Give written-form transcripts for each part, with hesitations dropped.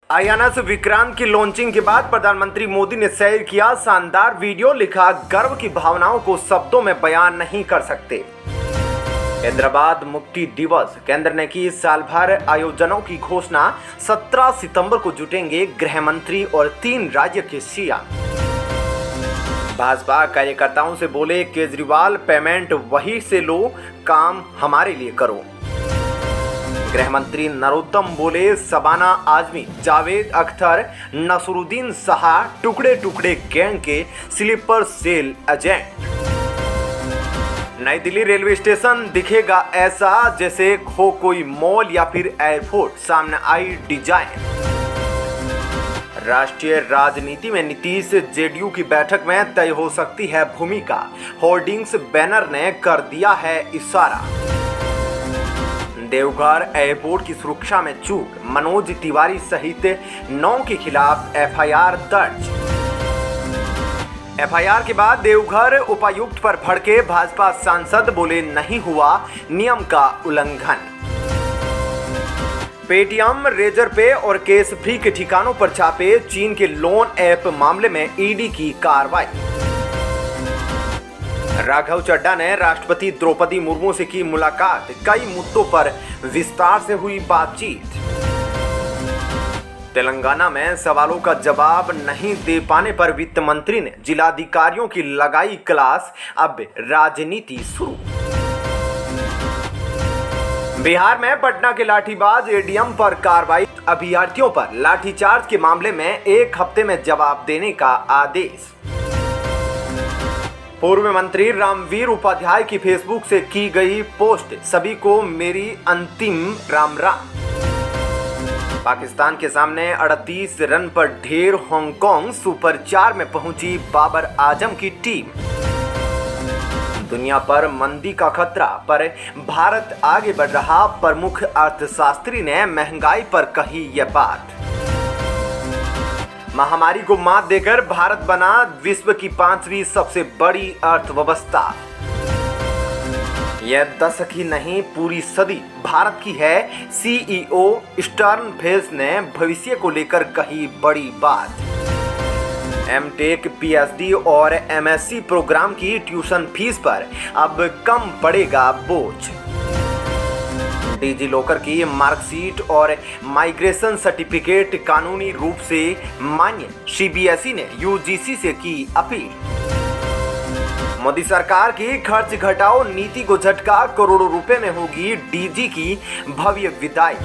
INS Vikrant की launching के बाद प्रधानमंत्री मोदी ने शेयर किया शानदार वीडियो। लिखा, गर्व की भावनाओं को शब्दों में बयान नहीं कर सकते। हैदराबाद मुक्ति दिवस, केंद्र ने की साल भर आयोजनों की घोषणा। 17 सितंबर को जुटेंगे गृह मंत्री और 3 राज्य के सीएम। भाजपा कार्यकर्ताओं से बोले केजरीवाल, पेमेंट वही से लो, काम हमारे लिए करो। गृह मंत्री नरोत्तम बोले शबाना आजमी, जावेद अख्तर, नसरुद्दीन शाह टुकड़े टुकड़े गैंग के स्लीपर सेल एजेंट। नई दिल्ली रेलवे स्टेशन दिखेगा ऐसा जैसे हो कोई मॉल या फिर एयरपोर्ट, सामने आई डिजाइन। राष्ट्रीय राजनीति में नीतीश जेडीयू की बैठक में तय हो सकती है भूमिका। होर्डिंग्स बैनर ने कर दिया है इशारा। देवघर एयरपोर्ट की सुरक्षा में चूक, मनोज तिवारी सहित 9 के खिलाफ एफआईआर दर्ज। एफआईआर के बाद देवघर उपायुक्त पर भड़के भाजपा सांसद, बोले नहीं हुआ नियम का उल्लंघन। पेटीएम, रेजर पे और केस फ्री के ठिकानों पर छापे। चीन के लोन ऐप मामले में ईडी की कार्रवाई। राघव चड्ढा ने राष्ट्रपति द्रौपदी मुर्मू से की मुलाकात। कई मुद्दों पर विस्तार से हुई बातचीत। तेलंगाना में सवालों का जवाब नहीं दे पाने पर वित्त मंत्री ने जिलाधिकारियों की लगाई क्लास। अब राजनीति शुरू। बिहार में पटना के लाठीबाज एडीएम पर कार्रवाई। अभ्यर्थियों पर लाठीचार्ज के मामले में 1 हफ्ते में जवाब देने का आदेश। पूर्व मंत्री रामवीर उपाध्याय की फेसबुक से की गई पोस्ट, सभी को मेरी अंतिम राम राम। पाकिस्तान के सामने 38 रन पर ढेर हांगकांग, सुपर 4 में पहुंची बाबर आजम की टीम। दुनिया पर मंदी का खतरा, पर भारत आगे बढ़ रहा। प्रमुख अर्थशास्त्री ने महंगाई पर कही यह बात। महामारी को मात देकर भारत बना विश्व की 5वीं सबसे बड़ी अर्थव्यवस्था। यह दशक ही नहीं, पूरी सदी भारत की है। सीईओ स्टर्न फेल्स ने भविष्य को लेकर कही बड़ी बात। एमटेक, पीएचडी और एमएससी प्रोग्राम की ट्यूशन फीस पर अब कम पड़ेगा बोझ। डिजी लॉकर की मार्कशीट और माइग्रेशन सर्टिफिकेट कानूनी रूप से मान्य। सीबीएसई ने यूजीसी से की अपील। मोदी सरकार की खर्च घटाओ नीति को झटका, करोड़ों रुपए में होगी डीजी की भव्य विदाई।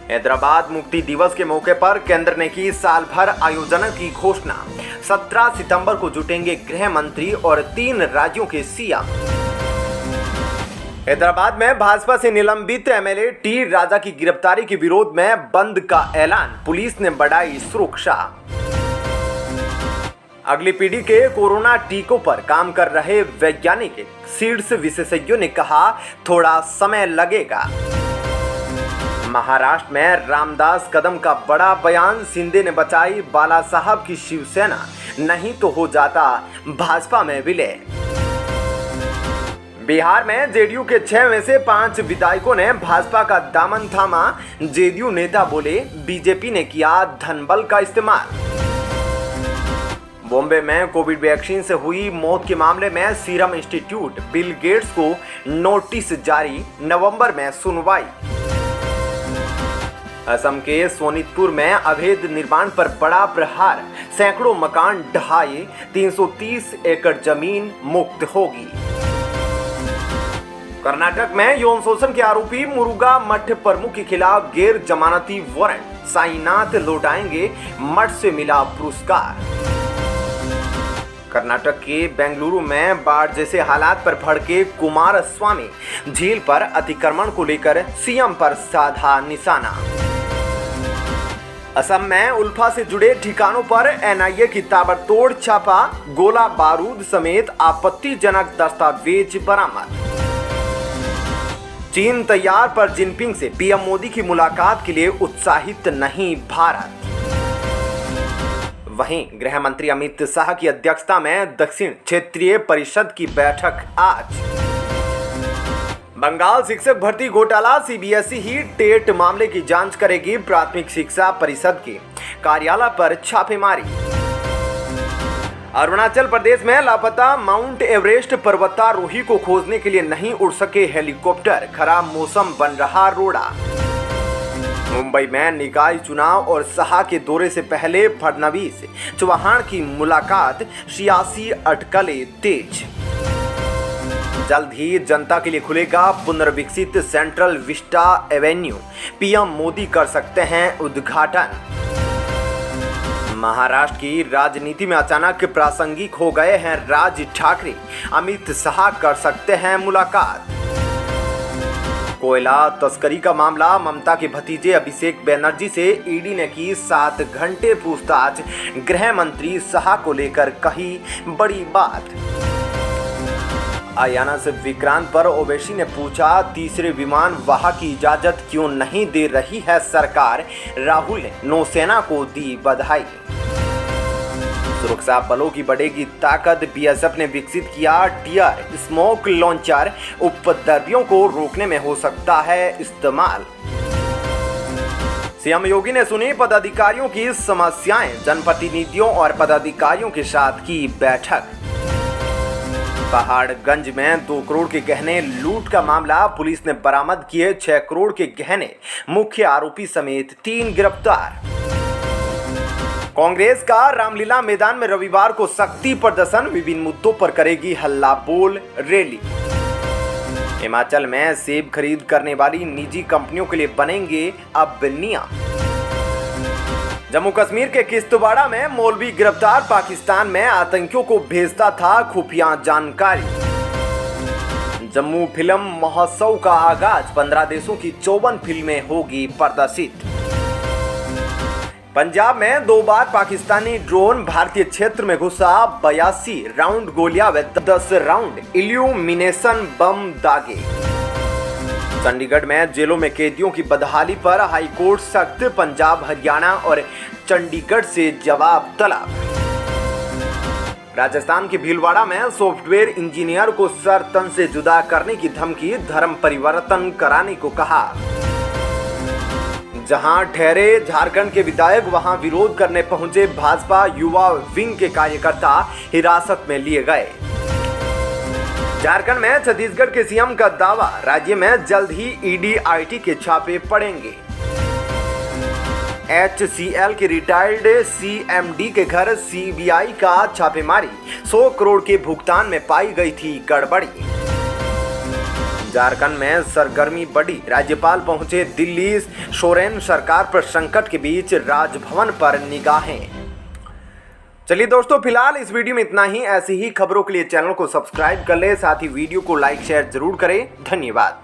हैदराबाद मुक्ति दिवस के मौके पर केंद्र ने की साल भर आयोजनों की घोषणा। 17 सितंबर को जुटेंगे गृह मंत्री और 3 राज्यों के सीएम। हैदराबाद में भाजपा से निलंबित एमएलए टी राजा की गिरफ्तारी के विरोध में बंद का ऐलान। पुलिस ने बढ़ाई सुरक्षा। अगली पीढ़ी के कोरोना टीकों पर काम कर रहे वैज्ञानिक शीर्ष विशेषज्ञों ने कहा थोड़ा समय लगेगा। महाराष्ट्र में रामदास कदम का बड़ा बयान। शिंदे ने बचाई बाला साहब की शिवसेना, नहीं तो हो जाता भाजपा में विलय। बिहार में जेडीयू के 6 में से 5 विधायकों ने भाजपा का दामन थामा। जेडीयू नेता बोले बीजेपी ने किया धनबल का इस्तेमाल। बॉम्बे में कोविड वैक्सीन से हुई मौत के मामले में सीरम इंस्टीट्यूट, बिल गेट्स को नोटिस जारी। नवंबर में सुनवाई। असम के सोनितपुर में अवैध निर्माण पर बड़ा प्रहार। सैकड़ों मकान ढहाए, 330 एकड़ जमीन मुक्त होगी। कर्नाटक में यौन शोषण के आरोपी मुरुगा मठ प्रमुख के खिलाफ गैर जमानती वारंट। साईनाथ लौटाएंगे, मठ से मिला पुरस्कार। कर्नाटक के बेंगलुरु में बाढ़ जैसे हालात पर भड़के कुमारस्वामी। झील पर अतिक्रमण को लेकर सीएम पर साधा निशाना। असम में उल्फा से जुड़े ठिकानों पर एनआईए की ताबड़तोड़ छापा। गोला बारूद समेत आपत्तिजनक दस्तावेज बरामद। चीन तैयार, पर जिनपिंग से पीएम मोदी की मुलाकात के लिए उत्साहित नहीं भारत। वहीं गृह मंत्री अमित शाह की अध्यक्षता में दक्षिण क्षेत्रीय परिषद की बैठक आज। बंगाल शिक्षक भर्ती घोटाला, सीबीएसई ही टेट मामले की जांच करेगी। प्राथमिक शिक्षा परिषद के कार्यालय पर छापेमारी। अरुणाचल प्रदेश में लापता माउंट एवरेस्ट पर्वतारोही को खोजने के लिए नहीं उड़ सके हेलीकॉप्टर, खराब मौसम बन रहा रोड़ा। मुंबई में निकाय चुनाव और शाह के दौरे से पहले फडणवीस चौहान की मुलाकात, सियासी अटकलें तेज। जल्द ही जनता के लिए खुलेगा पुनर्विकसित central vista avenue, PM Modi कर सकते हैं उद्घाटन। महाराष्ट्र की राजनीति में अचानक प्रासंगिक हो गए हैं राज ठाकरे, अमित शाह कर सकते हैं मुलाकात। कोयला तस्करी का मामला, ममता के भतीजे अभिषेक बनर्जी से ईडी ने की 7 घंटे पूछताछ, गृह मंत्री शाह को लेकर कही बड़ी बात। आयाना से विक्रांत पर ओवैसी ने पूछा, तीसरे विमान वाहक की इजाजत क्यों नहीं दे रही है सरकार, राहुल ने नौसेना को दी बधाई। सुरक्षा बलों की बढ़ेगी ताकत, बीएसएफ ने विकसित किया टियर स्मोक लॉन्चर, उपद्रवियों को रोकने में हो सकता है इस्तेमाल। सीएम योगी ने सुनी पदाधिकारियों की समस्याएं, जनप्रतिनिधियों और पदाधिकारियों के साथ की बैठक। पहाड़गंज में 2 करोड़ के गहने लूट का मामला, पुलिस ने बरामद किए 6 करोड़ के गहने, मुख्य आरोपी समेत 3 गिरफ्तार। कांग्रेस का रामलीला मैदान में रविवार को शक्ति प्रदर्शन, विभिन्न मुद्दों पर करेगी हल्ला बोल रैली। हिमाचल में सेब खरीद करने वाली निजी कंपनियों के लिए बनेंगे अब नियम। जम्मू कश्मीर के किश्तवाड़ा में मौलवी गिरफ्तार, पाकिस्तान में आतंकियों को भेजता था खुफिया जानकारी। जम्मू फिल्म महोत्सव का आगाज, 15 देशों की 54 फिल्में होगी प्रदर्शित। पंजाब में 2 बार पाकिस्तानी ड्रोन भारतीय क्षेत्र में घुसा, 82 राउंड गोलियां व 10 राउंड इल्यूमिनेशन बम दागे। चंडीगढ़ में जेलों में कैदियों की बदहाली पर हाईकोर्ट सख्त, पंजाब हरियाणा और चंडीगढ़ से जवाब तलब। राजस्थान के भीलवाड़ा में सॉफ्टवेयर इंजीनियर को सर तन से जुदा करने की धमकी, धर्म परिवर्तन कराने को कहा। जहां ठहरे झारखंड के विधायक, वहां विरोध करने पहुंचे भाजपा युवा विंग के कार्यकर्ता हिरासत में लिए गए। झारखंड में छत्तीसगढ़ के सीएम का दावा, राज्य में जल्द ही ईडी आईटी के छापे पड़ेंगे। HCL के रिटायर्ड CMD के घर सीबीआई का छापेमारी, 100 करोड़ के भुगतान में पाई गई थी गड़बड़ी। झारखंड में सरगर्मी बढ़ी, राज्यपाल पहुंचे दिल्ली, सोरेन सरकार पर संकट के बीच राजभवन पर निगाहें। चलिए दोस्तों, फिलहाल इस वीडियो में इतना ही। ऐसी ही खबरों के लिए चैनल को सब्सक्राइब कर ले, साथ ही वीडियो को लाइक शेयर जरूर करें। धन्यवाद।